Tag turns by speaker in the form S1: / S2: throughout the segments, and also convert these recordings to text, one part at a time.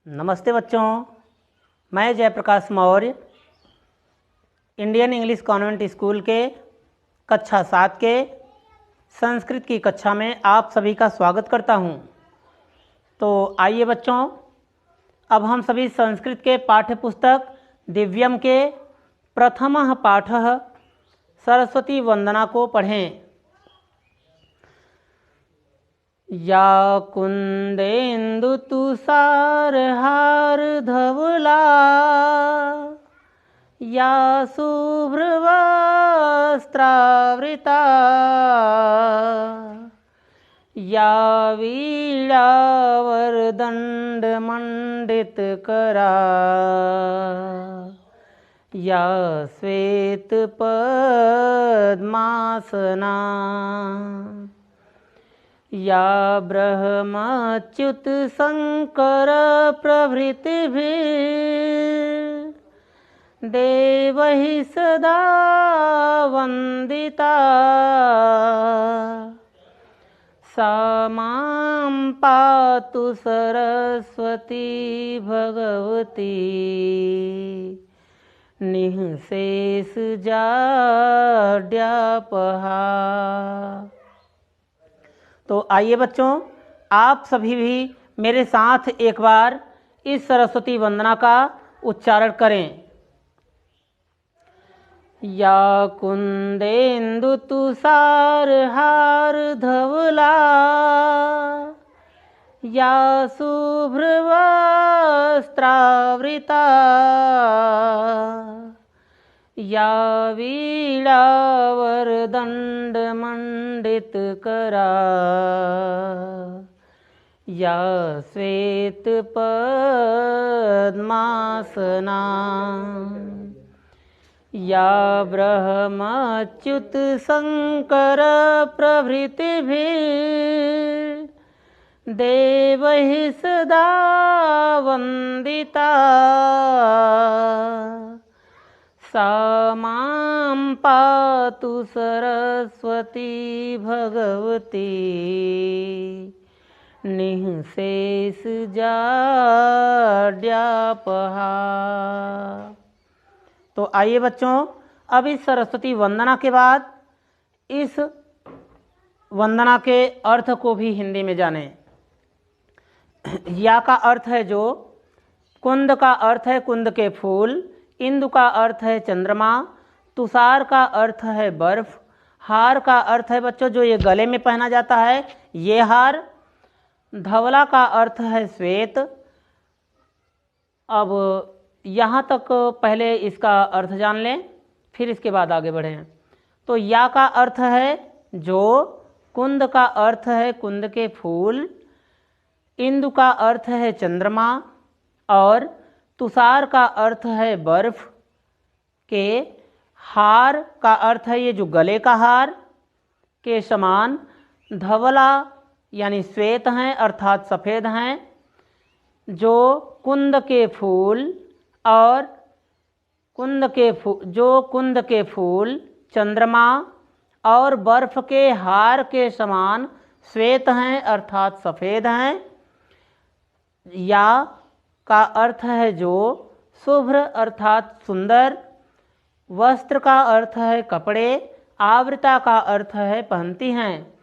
S1: नमस्ते बच्चों, मैं Jayprakash Maurya Indian English convent school के कक्षा 7 के संस्कृत की कक्षा में आप सभी का स्वागत करता हूं। तो आइए बच्चों, अब हम सभी संस्कृत के पाठ्य पुस्तक दिव्यम के प्रथमः पाठः सरस्वती वंदना को पढ़ें। या कुंदेन्दु तुषारहार धवला या शुभ्रवस्त्रावृता या वीणावरदण्डमण्डितकरा या श्वेतपद्मासना या ब्रह्मच्युत शंकर प्रभृतिभिर्देवैः सदा वन्दिता सा मां पातु सरस्वती भगवती निःशेषजाड्यापहा। तो आइए बच्चों, आप सभी भी मेरे साथ एक बार इस सरस्वती वंदना का उच्चारण करें। या कुंदेन्दु तुषारहार धवला या शुभ्रवस्त्रावृता या वीणावरदण्डमण्डितकरा या श्वेतपद्मासना या ब्रह्मच्युत शंकर प्रभृतिभिर्देवैः सदा वन्दिता सा मां पातु सरस्वती भगवती निःशेषजाड्यापहा। तो आइए बच्चों, अब इस सरस्वती वंदना के बाद इस वंदना के अर्थ को भी हिंदी में जानें। या का अर्थ है जो, कुंद का अर्थ है कुंद के फूल, इंदु का अर्थ है चंद्रमा, तुषार का अर्थ है बर्फ, हार का अर्थ है बच्चों जो ये गले में पहना जाता है ये हार, धवला का अर्थ है श्वेत। अब यहाँ तक पहले इसका अर्थ जान लें, फिर इसके बाद आगे बढ़ें। तो या का अर्थ है जो, कुंद का अर्थ है कुंद के फूल, इंदु का अर्थ है चंद्रमा और तुषार का अर्थ है बर्फ के, हार का अर्थ है ये जो गले का हार के समान, धवला यानी श्वेत हैं अर्थात सफ़ेद हैं, जो कुंद के फूल और कुंद के फूल चंद्रमा और बर्फ के हार के समान श्वेत हैं अर्थात सफ़ेद हैं। या का अर्थ है जो, शुभ्र अर्थात सुंदर, वस्त्र का अर्थ है कपड़े, आवृता का अर्थ है पहनती हैं,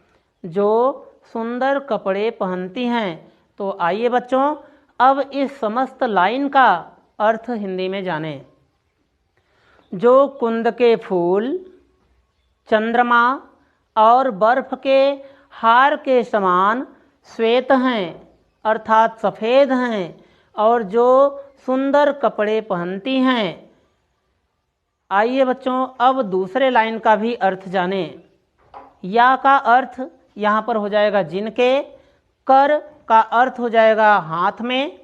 S1: जो सुंदर कपड़े पहनती हैं। तो आइए बच्चों, अब इस समस्त लाइन का अर्थ हिंदी में जानें। जो कुंद के फूल, चंद्रमा और बर्फ के हार के समान श्वेत हैं अर्थात सफ़ेद हैं और जो सुंदर कपड़े पहनती हैं। आइए बच्चों, अब दूसरे लाइन का भी अर्थ जानें। या का अर्थ यहाँ पर हो जाएगा जिनके, कर का अर्थ हो जाएगा हाथ में,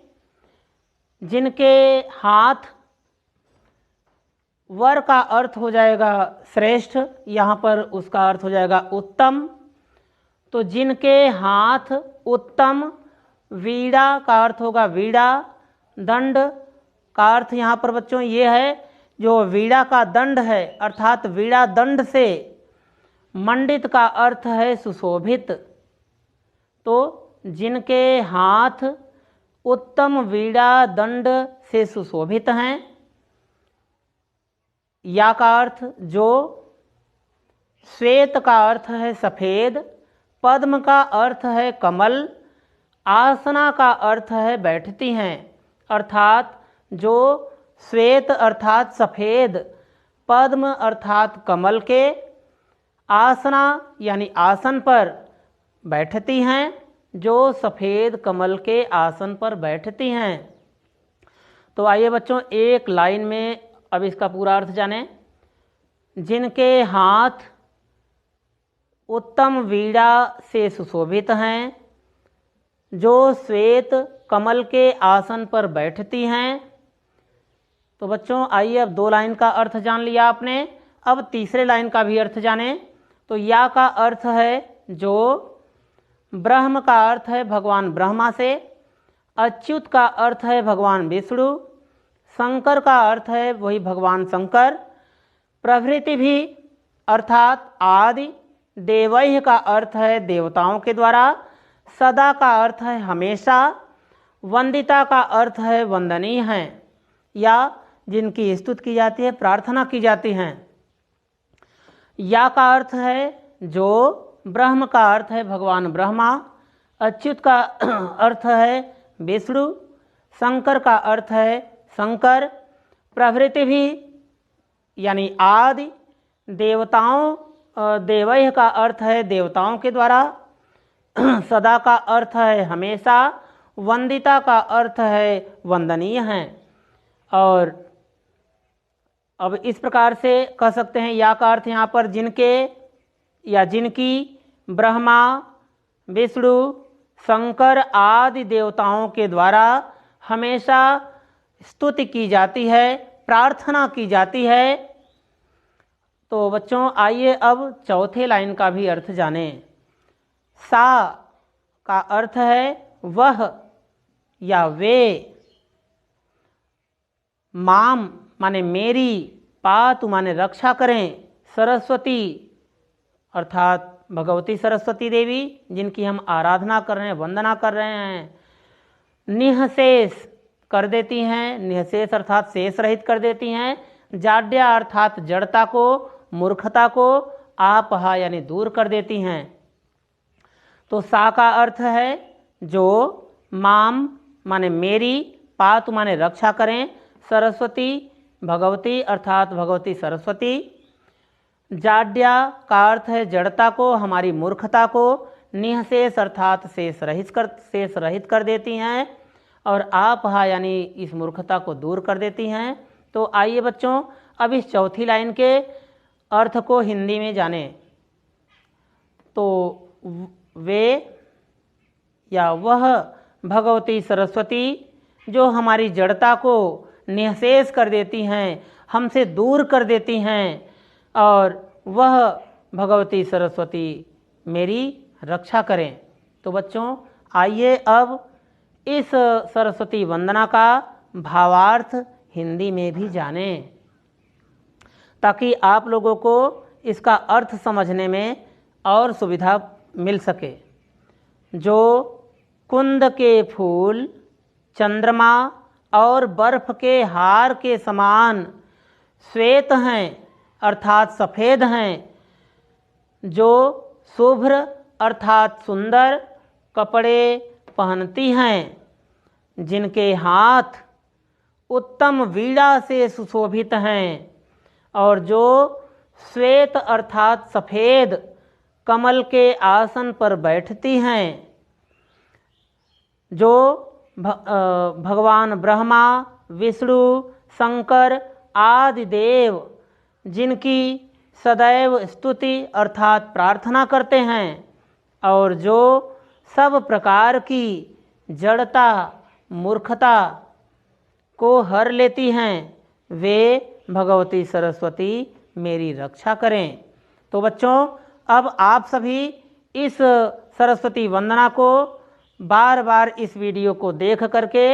S1: जिनके हाथ, वर का अर्थ हो जाएगा श्रेष्ठ, यहाँ पर उसका अर्थ हो जाएगा उत्तम। तो जिनके हाथ उत्तम, वीणा का अर्थ होगा वीणा, दंड का अर्थ यहाँ पर बच्चों ये है जो वीणा का दंड है अर्थात वीणा दंड से, मंडित का अर्थ है सुशोभित। तो जिनके हाथ उत्तम वीणा दंड से सुशोभित हैं। या का अर्थ जो, श्वेत का अर्थ है सफ़ेद, पद्म का अर्थ है कमल, आसना का अर्थ है बैठती हैं। अर्थात जो श्वेत अर्थात सफ़ेद, पद्म अर्थात कमल के, आसना यानी आसन पर बैठती हैं, जो सफ़ेद कमल के आसन पर बैठती हैं। तो आइए बच्चों एक लाइन में अब इसका पूरा अर्थ जानें। जिनके हाथ उत्तम वीणा से सुशोभित हैं, जो श्वेत कमल के आसन पर बैठती हैं। तो बच्चों आइए अब 2 लाइन का अर्थ जान लिया आपने, अब तीसरे लाइन का भी अर्थ जानें। तो या का अर्थ है जो, ब्रह्म का अर्थ है भगवान ब्रह्मा से, अच्युत का अर्थ है भगवान विष्णु, शंकर का अर्थ है वही भगवान शंकर, प्रभृति भी अर्थात आदि, देवैः का अर्थ है देवताओं के द्वारा, सदा का अर्थ है हमेशा, वंदिता का अर्थ है वंदनीय हैं या जिनकी स्तुति की जाती है, प्रार्थना की जाती हैं। या का अर्थ है जो, ब्रह्म का अर्थ है भगवान ब्रह्मा, अच्युत का अर्थ है विष्णु, शंकर का अर्थ है शंकर, प्रभृति भी यानी आदि, देवताओं, देवैः का अर्थ है देवताओं के द्वारा, सदा का अर्थ है हमेशा, वंदिता का अर्थ है वंदनीय हैं। और अब इस प्रकार से कह सकते हैं या का अर्थ यहाँ पर जिनके या जिनकी ब्रह्मा, विष्णु, शंकर आदि देवताओं के द्वारा हमेशा स्तुति की जाती है, प्रार्थना की जाती है। तो बच्चों आइए अब चौथे लाइन का भी अर्थ जानें। सा का अर्थ है वह या वे, माम माने मेरी, पातु माने रक्षा करें, सरस्वती अर्थात भगवती सरस्वती देवी जिनकी हम आराधना कर रहे हैं, वंदना कर रहे हैं, निःशेष कर देती हैं, निःशेष अर्थात शेष रहित कर देती हैं, जाड्या अर्थात जड़ता को, मूर्खता को, आपहा यानी दूर कर देती हैं। तो सा का अर्थ है जो, माम माने मेरी, पातु माने रक्षा करें, सरस्वती भगवती अर्थात भगवती सरस्वती, जाड्या का अर्थ है जड़ता को, हमारी मूर्खता को, निःशेष अर्थात शेष रहित कर देती हैं, और आपहा यानी इस मूर्खता को दूर कर देती हैं। तो आइए बच्चों अब इस चौथी लाइन के अर्थ को हिंदी में जानें। तो वे या वह भगवती सरस्वती जो हमारी जड़ता को निःशेष कर देती हैं, हमसे दूर कर देती हैं, और वह भगवती सरस्वती मेरी रक्षा करें। तो बच्चों आइए अब इस सरस्वती वंदना का भावार्थ हिंदी में भी जानें, ताकि आप लोगों को इसका अर्थ समझने में और सुविधा मिल सके। जो कुंद के फूल, चंद्रमा और बर्फ के हार के समान श्वेत हैं अर्थात सफ़ेद हैं, जो शुभ्र अर्थात सुंदर कपड़े पहनती हैं, जिनके हाथ उत्तम वीणा से सुशोभित हैं, और जो श्वेत अर्थात सफ़ेद कमल के आसन पर बैठती हैं, जो भगवान ब्रह्मा, विष्णु, शंकर आदि देव जिनकी सदैव स्तुति अर्थात प्रार्थना करते हैं, और जो सब प्रकार की जड़ता मूर्खता को हर लेती हैं, वे भगवती सरस्वती मेरी रक्षा करें। तो बच्चों अब आप सभी इस सरस्वती वंदना को बार बार इस वीडियो को देख करके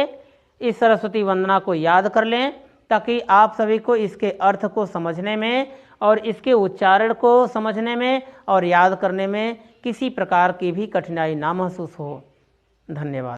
S1: इस सरस्वती वंदना को याद कर लें, ताकि आप सभी को इसके अर्थ को समझने में और इसके उच्चारण को समझने में और याद करने में किसी प्रकार की भी कठिनाई ना महसूस हो। धन्यवाद।